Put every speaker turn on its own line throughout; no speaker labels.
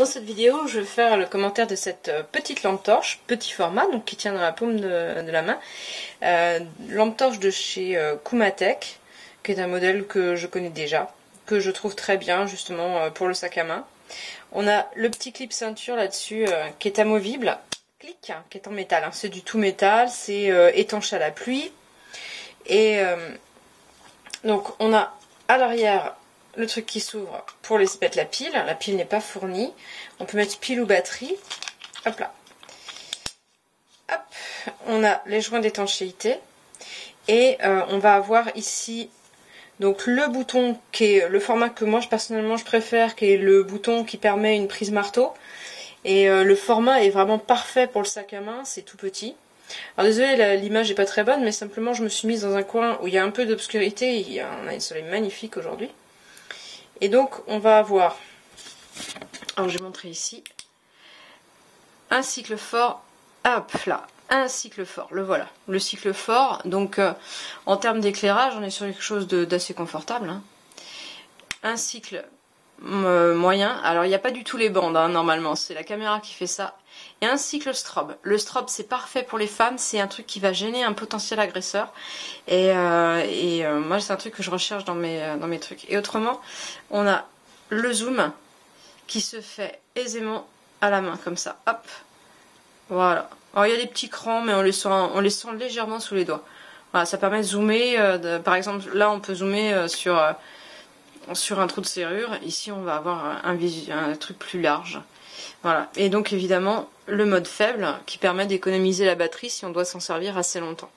dans cette vidéo, je vais faire le commentaire de cette petite lampe torche, petit format, donc qui tient dans la paume de la main. Lampe torche de chez Kumatech, qui est un modèle que je connais déjà, que je trouve très bien justement pour le sac à main. On a le petit clip ceinture là-dessus qui est amovible, clic, qui est en métal, hein. C'est du tout métal, c'est étanche à la pluie. Et donc on a à l'arrière le truc qui s'ouvre pour laisser mettre la pile. La pile n'est pas fournie. On peut mettre pile ou batterie. Hop là. Hop. On a les joints d'étanchéité. Et on va avoir ici donc le bouton qui est le format que moi personnellement je préfère, qui est le bouton qui permet une prise marteau. Et le format est vraiment parfait pour le sac à main. C'est tout petit. Alors désolé, l'image n'est pas très bonne, mais simplement je me suis mise dans un coin où il y a un peu d'obscurité. On a un soleil magnifique aujourd'hui. Et donc on va avoir, alors je vais montrer ici, un cycle fort, hop là, un cycle fort, le voilà, le cycle fort. Donc en termes d'éclairage, on est sur quelque chose d'assez confortable, hein. Un cycle moyen, alors il n'y a pas du tout les bandes, hein, normalement, c'est la caméra qui fait ça. Et un cycle strobe. Le strobe, c'est parfait pour les femmes, c'est un truc qui va gêner un potentiel agresseur. Et moi, c'est un truc que je recherche dans mes trucs. Et autrement, on a le zoom qui se fait aisément à la main, comme ça. Hop, voilà. Alors, il y a des petits crans, mais on les sent légèrement sous les doigts. Voilà, ça permet de zoomer. Par exemple, là, on peut zoomer sur un trou de serrure. Ici, on va avoir un truc plus large. Voilà, et donc évidemment le mode faible qui permet d'économiser la batterie si on doit s'en servir assez longtemps.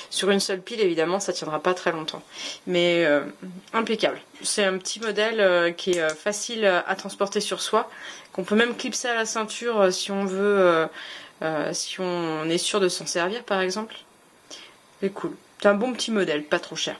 Sur une seule pile évidemment ça tiendra pas très longtemps, mais impeccable. C'est un petit modèle qui est facile à transporter sur soi, qu'on peut même clipser à la ceinture si on veut, si on est sûr de s'en servir par exemple. C'est cool, c'est un bon petit modèle, pas trop cher.